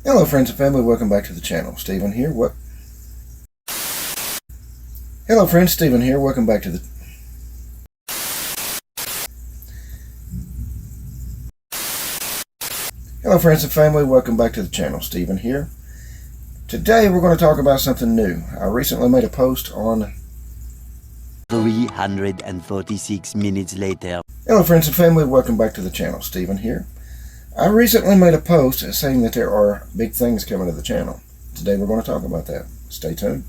Hello friends and family, welcome back to the channel. Stephen here. Hello friends, Stephen here. Welcome back to the Hello friends and family, welcome back to the channel. Stephen here. Today we're going to talk about something new. I recently made a post on 346 minutes later. Hello friends and family, welcome back to the channel. Stephen here. I recently made a post saying that there are big things coming to the channel. Today we're going to talk about that. Stay tuned.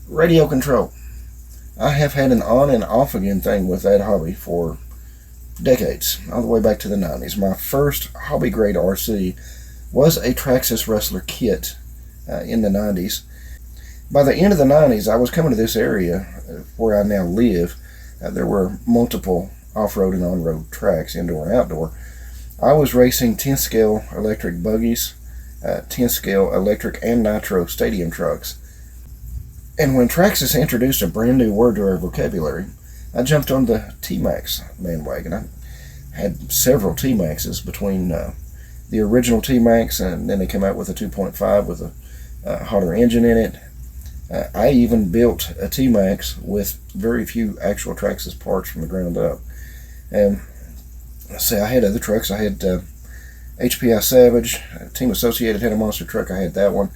Radio control. I have had an on and off again thing with that hobby for decades, all the way back to the 90s. My first hobby grade RC was a Traxxas Wrestler kit in the 90s. By the end of the 90s, I was coming to this area where I now live. There were multiple off-road and on-road tracks, indoor and outdoor. I was racing 10-scale electric buggies, 10-scale electric and nitro stadium trucks. And when Traxxas introduced a brand new word to our vocabulary, I jumped on the T-Max bandwagon. I had several T-Maxes between the original T-Max, and then they came out with a 2.5 with a hotter engine in it. I even built a T-Max with very few actual Traxxas parts from the ground up. And let's see, I had other trucks. I had HPI Savage, Team Associated had a monster truck. I had that one.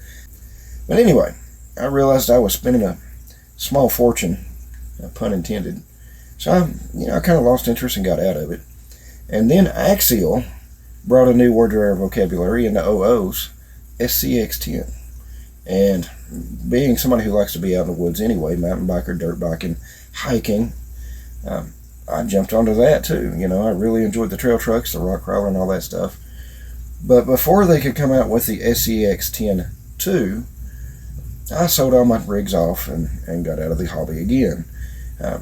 But anyway, I realized I was spending a small fortune, pun intended. So I kind of lost interest and got out of it. And then Axial brought a new word to our vocabulary in the OOs, SCX10. And being somebody who likes to be out in the woods anyway, mountain biker, dirt biking, hiking, I jumped onto that too. I really enjoyed the trail trucks, the rock crawler, and all that stuff. But before they could come out with the SCX10-2, I sold all my rigs off and got out of the hobby again. I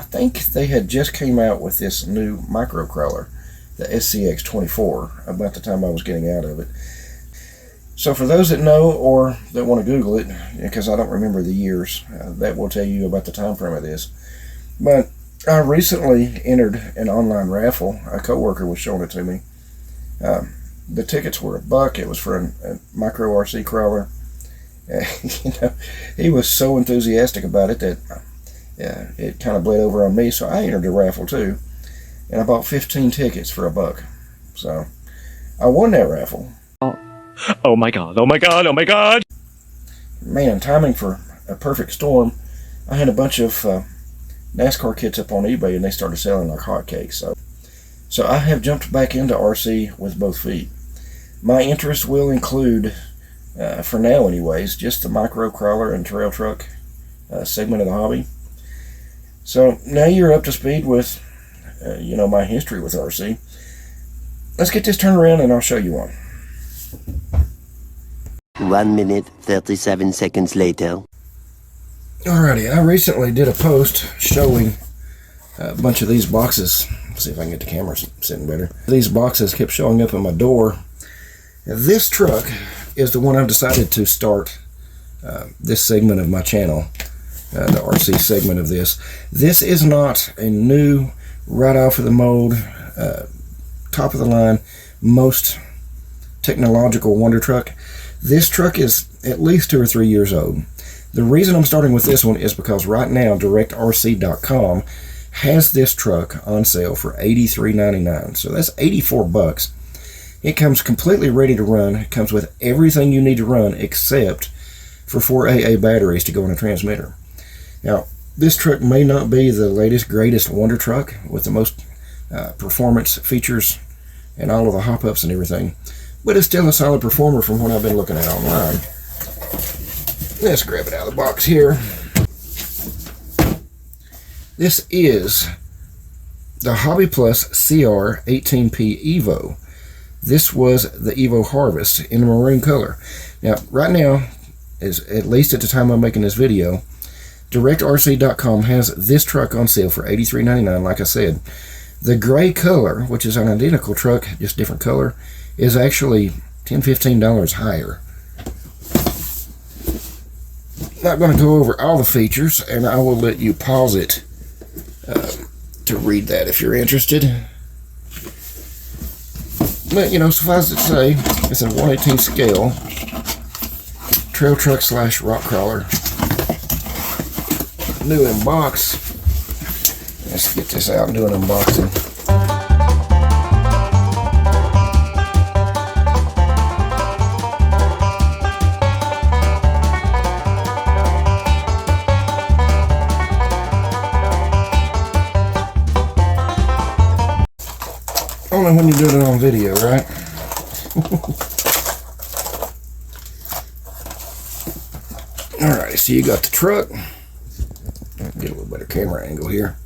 think they had just came out with this new micro crawler, the SCX24, about the time I was getting out of it. So for those that know or that want to Google it, because I don't remember the years, that will tell you about the time frame of this. But I recently entered an online raffle. A coworker was showing it to me. The tickets were $1. It was for a micro RC crawler. He was so enthusiastic about it that it kind of bled over on me, so I entered the raffle too, and I bought 15 tickets for $1. So I won that raffle. Oh my god, oh my god, oh my god! Man, timing for a perfect storm. I had a bunch of NASCAR kits up on eBay, and they started selling like hotcakes. So I have jumped back into RC with both feet. My interest will include, for now anyways, just the micro crawler and trail truck segment of the hobby. So now you're up to speed with my history with RC. Let's get this turned around and I'll show you one. 1 minute 37 seconds later. Alrighty, I recently did a post showing a bunch of these boxes. Let's see if I can get the camera sitting better. These boxes kept showing up at my door. This truck is the one I've decided to start this segment of my channel, the RC segment of this. This is not a new, right off of the mold, top of the line. Most technological wonder truck. This truck is at least 2 or 3 years old. The reason I'm starting with this one is because right now directrc.com has this truck on sale for $83.99. So that's $84. It comes completely ready to run. It comes with everything you need to run except for 4 AA batteries to go in a transmitter. Now, this truck may not be the latest, greatest wonder truck with the most performance features and all of the hop-ups and everything, but it's still a solid performer from what I've been looking at online. Let's grab it out of the box here. This is the Hobby Plus CR 18P Evo. This was the Evo Harvest in a maroon color. Now, right now, at least at the time I'm making this video, directrc.com has this truck on sale for $83.99, like I said. The gray color, which is an identical truck, just different color, is actually $10-15 higher. Not going to go over all the features, and I will let you pause it to read that if you're interested. But, you know, suffice it to say, it's a 1/18 scale trail truck / rock crawler. New in box. Let's get this out and do an unboxing. Only when you're doing it on video, right? Alright, so you got the truck. Get a little better camera angle here.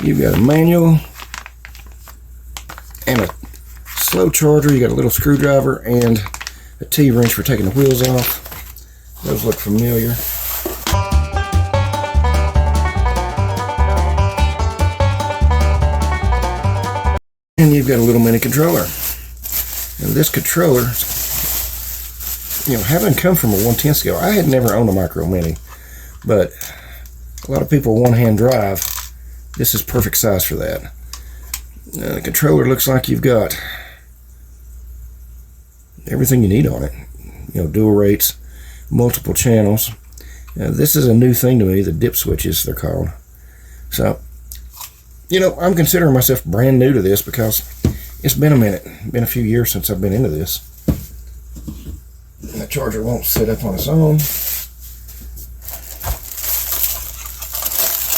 You've got a manual and a slow charger. You got a little screwdriver and a T-wrench for taking the wheels off. Those look familiar. And you've got a little mini controller. And this controller, you know, having come from a 1/10 scale, I had never owned a micro mini, but a lot of people one-hand drive. This is perfect size for that. The controller looks like you've got everything you need on it. You know, dual rates, multiple channels. This is a new thing to me, the dip switches, they're called. So, you know, I'm considering myself brand new to this because it's been a minute. Been a few years since I've been into this. And the charger won't sit up on its own.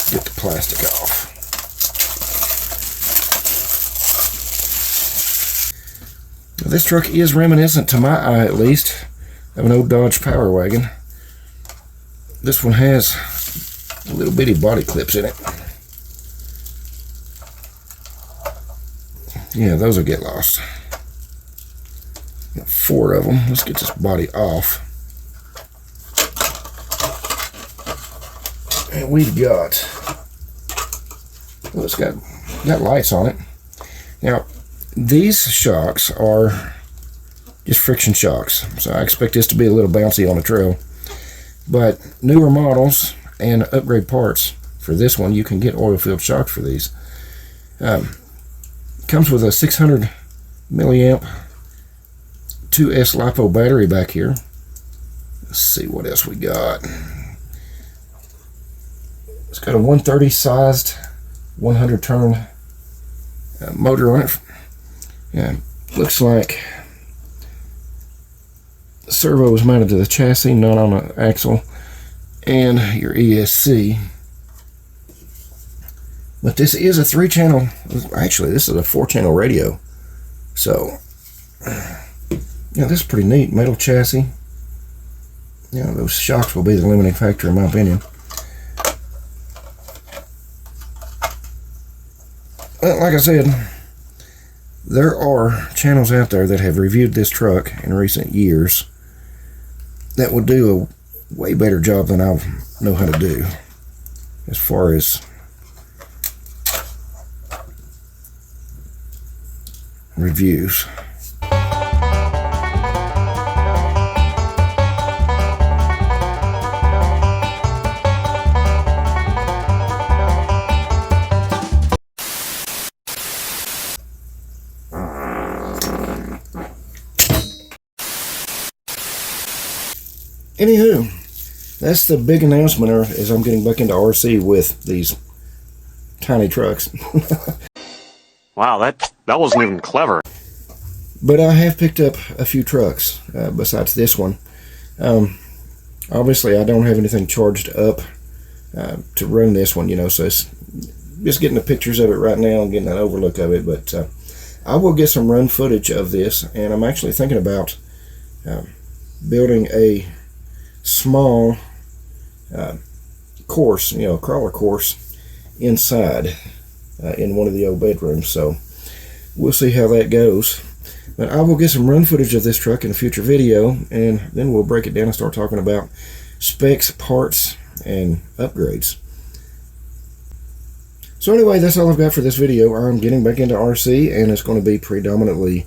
Get the plastic off. Now, this truck is reminiscent, to my eye at least, of an old Dodge Power Wagon. This one has little bitty body clips in it. Yeah, those will get lost. Got 4 of them. Let's get this body off. And we've got, well, it's got lights on it. Now, these shocks are just friction shocks, so I expect this to be a little bouncy on the trail. But newer models and upgrade parts for this one, you can get oil-filled shocks for these. Comes with a 600 milliamp 2S LiPo battery back here. Let's see what else we got. It's got a 130 sized 100 turn motor on it. Yeah, looks like the servo is mounted to the chassis, not on the axle, and your ESC. But this is a 3-channel, actually this is a 4-channel radio. So, yeah, this is pretty neat. Metal chassis. Yeah, those shocks will be the limiting factor in my opinion. Well, like I said, there are channels out there that have reviewed this truck in recent years that will do a way better job than I know how to do as far as reviews. Anywho, that's the big announcement as I'm getting back into RC with these tiny trucks. Wow, that wasn't even clever. But I have picked up a few trucks besides this one. Obviously, I don't have anything charged up to run this one, so it's just getting the pictures of it right now and getting an overlook of it. But I will get some run footage of this, and I'm actually thinking about building a small course, a crawler course inside in one of the old bedrooms. So we'll see how that goes. But I will get some run footage of this truck in a future video, and then we'll break it down and start talking about specs, parts, and upgrades. So anyway, that's all I've got for this video. I'm getting back into RC, and it's going to be predominantly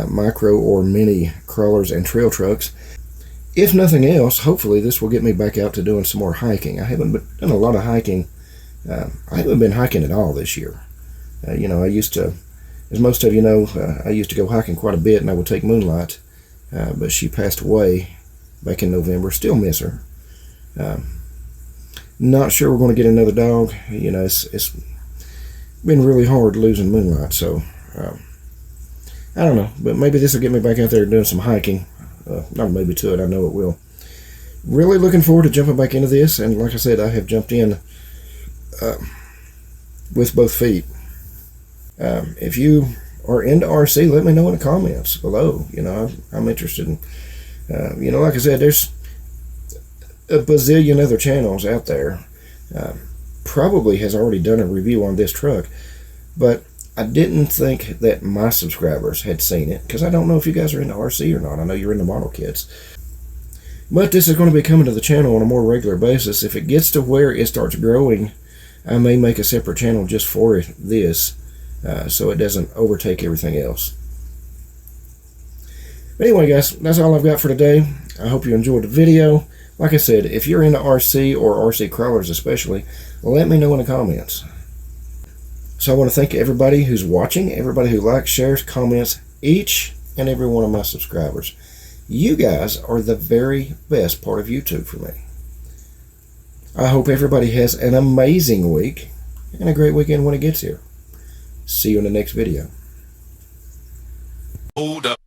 micro or mini crawlers and trail trucks. If nothing else, hopefully this will get me back out to doing some more hiking. I haven't done a lot of hiking. I haven't been hiking at all this year. I used to, as most of you know, I used to go hiking quite a bit, and I would take Moonlight, but she passed away back in November. Still miss her. Not sure we're going to get another dog. It's been really hard losing Moonlight, so I don't know, but maybe this will get me back out there doing some hiking. Not maybe to it, I know it will. Really looking forward to jumping back into this, and like I said, I have jumped in with both feet. If you are into RC, let me know in the comments below. I'm interested in, like I said, there's a bazillion other channels out there. Probably has already done a review on this truck, but I didn't think that my subscribers had seen it, because I don't know if you guys are into RC or not. I know you're into model kits. But this is going to be coming to the channel on a more regular basis. If it gets to where it starts growing, I may make a separate channel just for this, so it doesn't overtake everything else. But anyway, guys, that's all I've got for today. I hope you enjoyed the video. Like I said, if you're into RC or RC crawlers especially, let me know in the comments. So I want to thank everybody who's watching, everybody who likes, shares, comments, each and every one of my subscribers. You guys are the very best part of YouTube for me. I hope everybody has an amazing week and a great weekend when it gets here. See you in the next video. Hold up.